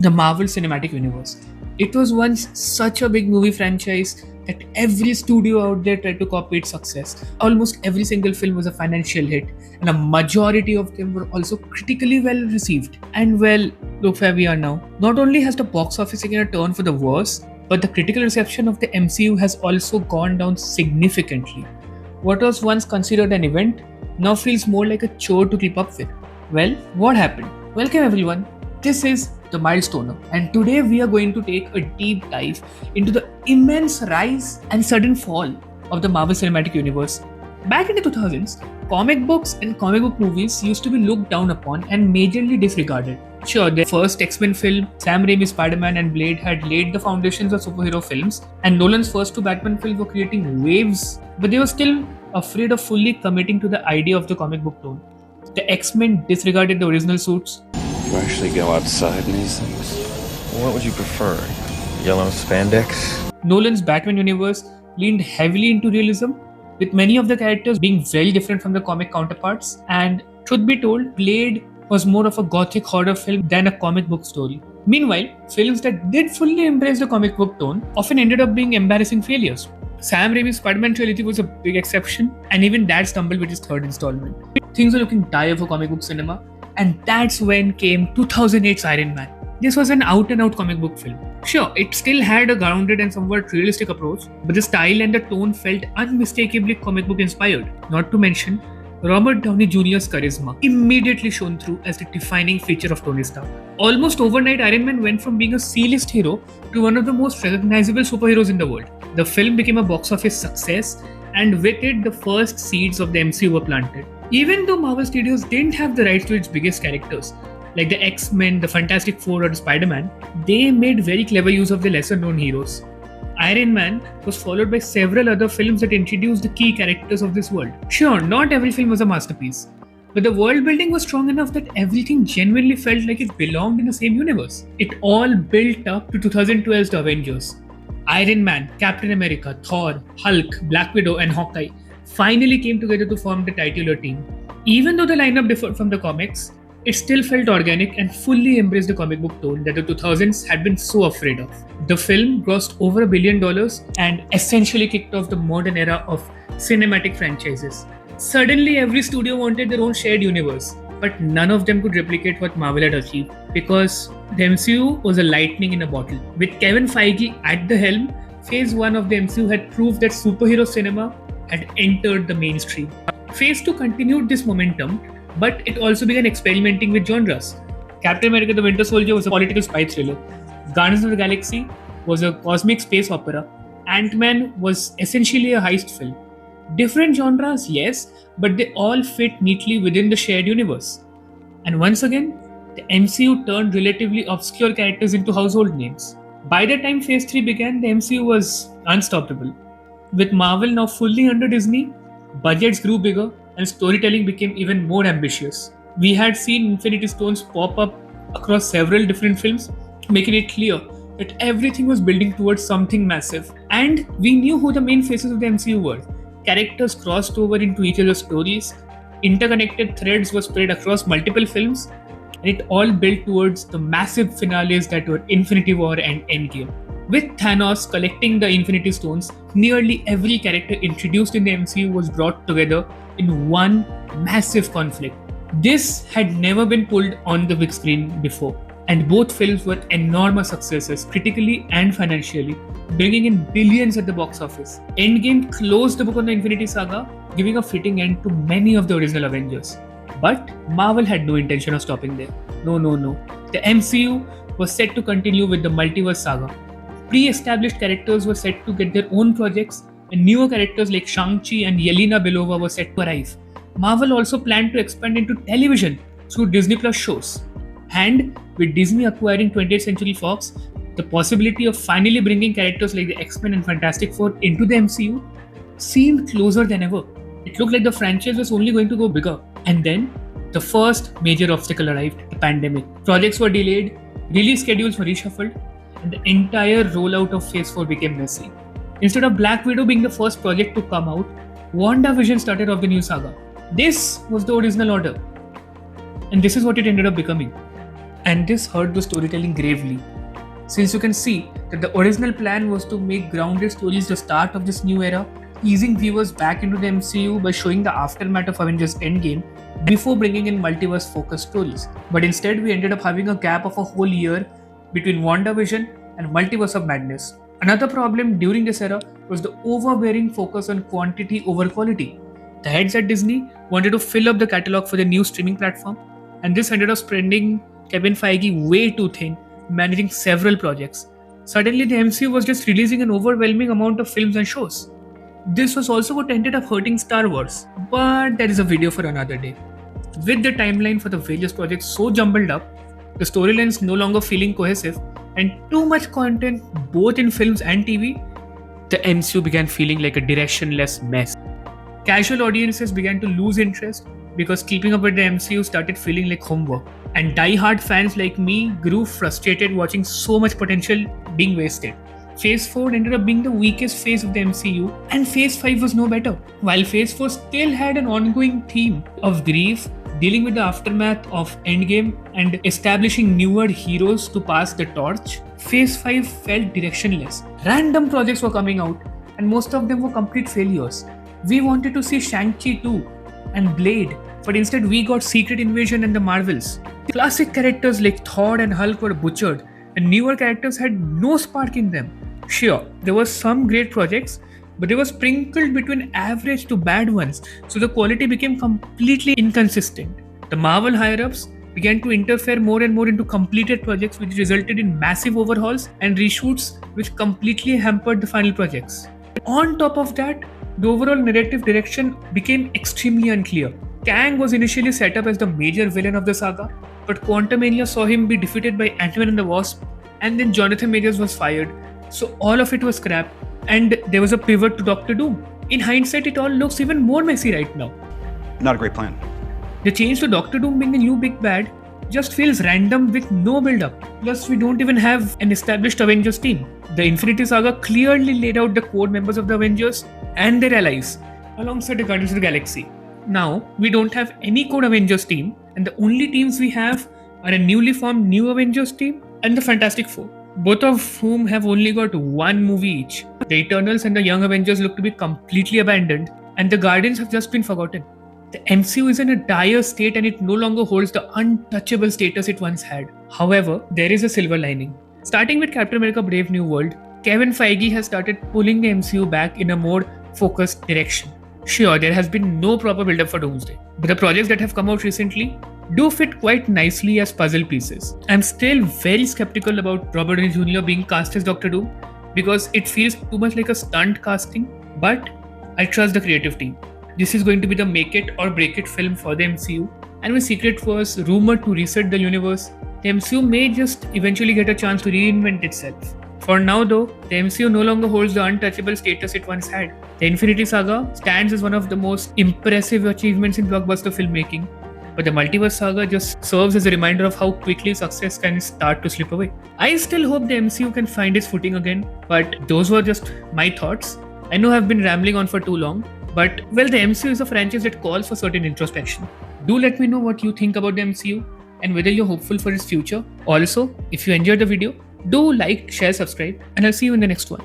The Marvel Cinematic Universe. It was once such a big movie franchise that every studio out there tried to copy its success. Almost every single film was a financial hit, and a majority of them were also critically well received. And well, look where we are now. Not only has the box office taken a turn for the worse, but the critical reception of the MCU has also gone down significantly. What was once considered an event now feels more like a chore to keep up with. Well, what happened? Welcome everyone. This is the Milestoner, and today we are going to take a deep dive into the immense rise and sudden fall of the Marvel Cinematic Universe. Back in the 2000s, comic books and comic book movies used to be looked down upon and majorly disregarded. Sure, the first X-Men film, Sam Raimi's Spider-Man and Blade had laid the foundations of superhero films, and Nolan's first two Batman films were creating waves, but they were still afraid of fully committing to the idea of the comic book tone. The X-Men disregarded the original suits. You actually go outside in these things? What would you prefer? Yellow spandex? Nolan's Batman universe leaned heavily into realism, with many of the characters being very different from the comic counterparts, and truth be told, Blade was more of a gothic horror film than a comic book story. Meanwhile, films that did fully embrace the comic book tone often ended up being embarrassing failures. Sam Raimi's Spider-Man trilogy was a big exception, and even that stumbled with his third installment. Things were looking dire for comic book cinema, and that's when came 2008's Iron Man. This was an out-and-out comic book film. Sure, it still had a grounded and somewhat realistic approach, but the style and the tone felt unmistakably comic book inspired. Not to mention, Robert Downey Jr.'s charisma immediately shone through as the defining feature of Tony Stark. Almost overnight, Iron Man went from being a C-list hero to one of the most recognizable superheroes in the world. The film became a box office success, and with it, the first seeds of the MCU were planted. Even though Marvel Studios didn't have the rights to its biggest characters, like the X-Men, the Fantastic Four, or the Spider-Man, they made very clever use of the lesser-known heroes. Iron Man was followed by several other films that introduced the key characters of this world. Sure, not every film was a masterpiece, but the world building was strong enough that everything genuinely felt like it belonged in the same universe. It all built up to 2012's The Avengers. Iron Man, Captain America, Thor, Hulk, Black Widow, and Hawkeye finally came together to form the titular team. Even though the lineup differed from the comics, it still felt organic and fully embraced the comic book tone that the 2000s had been so afraid of. The film grossed over $1 billion and essentially kicked off the modern era of cinematic franchises. Suddenly, every studio wanted their own shared universe, but none of them could replicate what Marvel had achieved because the MCU was a lightning in a bottle. With Kevin Feige at the helm, Phase 1 of the MCU had proved that superhero cinema had entered the mainstream. Phase 2 continued this momentum, but it also began experimenting with genres. Captain America the Winter Soldier was a political spy thriller. Guardians of the Galaxy was a cosmic space opera. Ant-Man was essentially a heist film. Different genres, yes, but they all fit neatly within the shared universe. And once again, the MCU turned relatively obscure characters into household names. By the time Phase 3 began, the MCU was unstoppable. With Marvel now fully under Disney, budgets grew bigger and storytelling became even more ambitious. We had seen Infinity Stones pop up across several different films, making it clear that everything was building towards something massive. And we knew who the main faces of the MCU were. Characters crossed over into each other's stories, interconnected threads were spread across multiple films, and it all built towards the massive finales that were Infinity War and Endgame. With Thanos collecting the Infinity Stones, nearly every character introduced in the MCU was brought together in one massive conflict. This had never been pulled on the big screen before, and both films were enormous successes critically and financially, bringing in billions at the box office. Endgame closed the book on the Infinity Saga, giving a fitting end to many of the original Avengers. But Marvel had no intention of stopping there. No. The MCU was set to continue with the Multiverse Saga. Pre-established characters were set to get their own projects, and newer characters like Shang-Chi and Yelena Belova were set to arrive. Marvel also planned to expand into television through Disney Plus shows. And with Disney acquiring 20th Century Fox, the possibility of finally bringing characters like the X-Men and Fantastic Four into the MCU seemed closer than ever. It looked like the franchise was only going to go bigger. And then, the first major obstacle arrived, the pandemic. Projects were delayed, release schedules were reshuffled, and the entire rollout of Phase 4 became messy. Instead of Black Widow being the first project to come out, WandaVision started off the new saga. This was the original order, and this is what it ended up becoming. and this hurt the storytelling gravely. Since you can see that the original plan was to make grounded stories the start of this new era, easing viewers back into the MCU by showing the aftermath of Avengers Endgame before bringing in multiverse focused stories. But instead, we ended up having a gap of a whole year between WandaVision and Multiverse of Madness. Another problem during this era was the overbearing focus on quantity over quality. The heads at Disney wanted to fill up the catalog for the new streaming platform, and this ended up spreading Kevin Feige way too thin, managing several projects. Suddenly, the MCU was just releasing an overwhelming amount of films and shows. This was also what ended up hurting Star Wars, but that is a video for another day. With the timeline for the various projects so jumbled up, the storylines no longer feeling cohesive, and too much content both in films and TV, the MCU began feeling like a directionless mess. Casual audiences began to lose interest because keeping up with the MCU started feeling like homework. And die-hard fans like me grew frustrated watching so much potential being wasted. Phase 4 ended up being the weakest phase of the MCU, and Phase 5 was no better. While Phase 4 still had an ongoing theme of grief, dealing with the aftermath of Endgame, and establishing newer heroes to pass the torch, Phase 5 felt directionless. Random projects were coming out, and most of them were complete failures. We wanted to see Shang-Chi 2 and Blade, but instead we got Secret Invasion and the Marvels. Classic characters like Thor and Hulk were butchered, and newer characters had no spark in them. Sure, there were some great projects, but they were sprinkled between average to bad ones, so the quality became completely inconsistent. The Marvel higher-ups began to interfere more and more into completed projects, which resulted in massive overhauls and reshoots which completely hampered the final projects. On top of that, the overall narrative direction became extremely unclear. Kang was initially set up as the major villain of the saga, but Quantumania saw him be defeated by Ant-Man and the Wasp, and then Jonathan Majors was fired, so all of it was scrapped, and there was a pivot to Doctor Doom. In hindsight, it all looks even more messy right now. Not a great plan. The change to Doctor Doom being the new big bad just feels random with no build-up. Plus, we don't even have an established Avengers team. The Infinity Saga clearly laid out the core members of the Avengers and their allies, alongside the Guardians of the Galaxy. Now, we don't have any core Avengers team, and the only teams we have are a newly formed New Avengers team and the Fantastic Four, both of whom have only got one movie each. The Eternals and the Young Avengers look to be completely abandoned, and the Guardians have just been forgotten. The MCU is in a dire state and it no longer holds the untouchable status it once had. However, there is a silver lining. Starting with Captain America Brave New World, Kevin Feige has started pulling the MCU back in a more focused direction. Sure, there has been no proper build-up for Doomsday, but the projects that have come out recently do fit quite nicely as puzzle pieces. I'm still very skeptical about Robert Downey Jr. being cast as Doctor Doom because it feels too much like a stunt casting, but I trust the creative team. This is going to be the make it or break it film for the MCU, and when Secret was rumored to reset the universe, the MCU may just eventually get a chance to reinvent itself. For now though, the MCU no longer holds the untouchable status it once had. The Infinity Saga stands as one of the most impressive achievements in blockbuster filmmaking, but the Multiverse Saga just serves as a reminder of how quickly success can start to slip away. I still hope the MCU can find its footing again, but those were just my thoughts. I know I've been rambling on for too long, but well, the MCU is a franchise that calls for certain introspection. Do let me know what you think about the MCU and whether you're hopeful for its future. Also, if you enjoyed the video, do like, share, subscribe, and I'll see you in the next one.